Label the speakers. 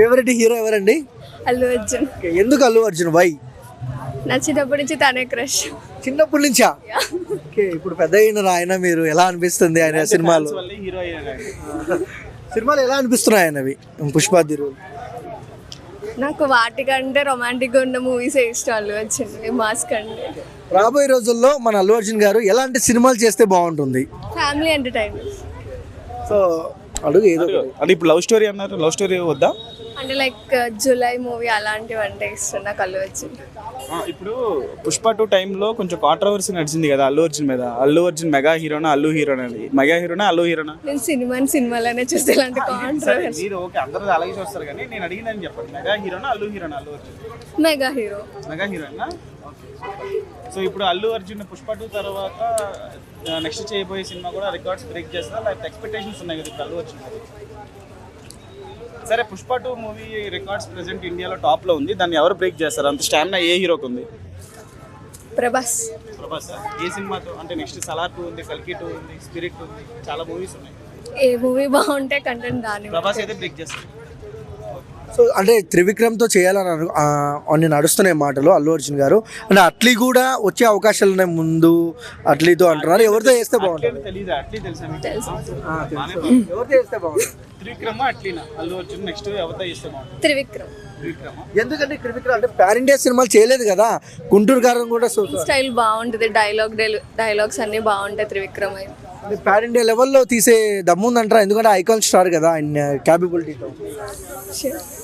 Speaker 1: Favourite hero ఎవరండి?
Speaker 2: అల్లు అర్జున్.
Speaker 1: ఎందుకు Allu Arjun? Why?
Speaker 2: నా చిన్నప్పటి నుంచి తనే క్రష్.
Speaker 1: చిన్నప్పటి నుంచా? ఓకే, ఇప్పుడు పెద్ద అయిన ఆయన మీరు ఎలా అనిపిస్తుంది ఆయన సినిమాలు? సినిమాలు ఎలా అనిపిస్తున్నాయి ఆయనవి? పుష్పాది రోల్
Speaker 2: నాకు వాటికంటే రొమాంటిక్గా ఉన్న మూవీసే ఇష్టం. అల్లు అర్జున్ మాస్ కంటే.
Speaker 1: రాబోయే రోజుల్లో మన అల్లు అర్జున్ గారు ఎలాంటి సినిమాలు చేస్తే బాగుంటుంది?
Speaker 2: Family entertainment.
Speaker 1: సో అడుగు ఏదో
Speaker 3: అంటే ఇప్పుడు లవ్ స్టోరీ అన్నారు, లవ్ స్టోరీ వద్దా?
Speaker 2: అంటే లైక్ జూలై మూవీ అలాంటివి అంటే ఇష్టం నాకు అల్లు అర్జున్.
Speaker 3: ఇప్పుడు పుష్ప 2 టైంలో కొంచెం కాంట్రవర్సీ నడిచింది కదా అల్లు అర్జున్ మీద. అల్లు అర్జున్ మెగా హీరోనా అల్లు హీరోనా అని. మెగా హీరోనా అల్లు హీరోనా?
Speaker 2: నేను సినిమాలోనే చూస్తే ఇలాంటి కాంట్రవర్సీ.
Speaker 3: మీరు ఓకే అందరూ అలాగే చూస్తారు కానీ నేను అడిగిందని చెప్పండి. మెగా హీరోనా అల్లు హీరోనా? Allu Arjun
Speaker 2: mega hero.
Speaker 3: Mega హీరోనా? సో ఇప్పుడు అల్లు అర్జున్ పుష్ప 2 తర్వాత నెక్స్ట్ చేయబోయే సినిమా కూడా రికార్డ్స్ బ్రేక్ చేస్తుందా? లేకపోతే ఎక్స్పెక్టేషన్స్ ఉన్నాయి కదా ఇప్పుడు అల్లు అర్జున్? సరే, పుష్ప 2 మూవీ రికార్డ్స్ ప్రెసెంట్ ఇండియాలో టాప్లో ఉంది. దాన్ని ఎవరు బ్రేక్ చేస్తారు? అంత స్టామినా ఏ హీరోకి ఉంది?
Speaker 2: ప్రభాస్.
Speaker 3: ప్రభాస్. ఏ సినిమాతో? అంటే నెక్స్ట్ సలార్ 2 ఉంది, కల్కి 2 ఉంది, స్పిరిట్ ఉంది, చాలా మూవీస్ ఉన్నాయి.
Speaker 2: ఏ మూవీ బాగుంటే కంటెంట్ దాని
Speaker 3: ప్రభాస్ అయితే బ్రేక్ చేస్తారు.
Speaker 1: సో అంటే త్రివిక్రమ్తో చేయాలని అన్ని నడుస్తున్నాయి మాటలు అల్లు అర్జున్ గారు. అంటే అట్లీ కూడా వచ్చే అవకాశాలు ఉన్నాయి ముందు అట్లీతో అంటున్నారు. ఎవరితో చేస్తే బాగుంటుంది?
Speaker 3: తెలీదు. అట్లీ తెలుసా మీకు?
Speaker 2: తెలుసు.
Speaker 1: ఎవరితో చేస్తే బాగుంటుంది?
Speaker 3: త్రివిక్రమ్ అట్లీనా? అల్లు అర్జున్ నెక్స్ట్ ఎవరితో చేస్తే బాగుంటుంది?
Speaker 2: త్రివిక్రమ్.
Speaker 3: త్రివిక్రమ్.
Speaker 1: ఎందుకంటే త్రివిక్రమ్ అంటే పాన్ ఇండియా సినిమాలు చేయలేదు కదా. గుంటూరు గారు కూడా
Speaker 2: స్టైల్ బాగుంటుంది. డైలాగ్స్ అన్ని బాగుంటాయి త్రివిక్రమ్ అయితే.
Speaker 1: పాన్ ఇండియా లెవెల్లో తీసే దమ్ముందంటారా? ఎందుకంటే ఐకాన్ స్టార్ కదా ఆయన క్యాపబిలిటీతో.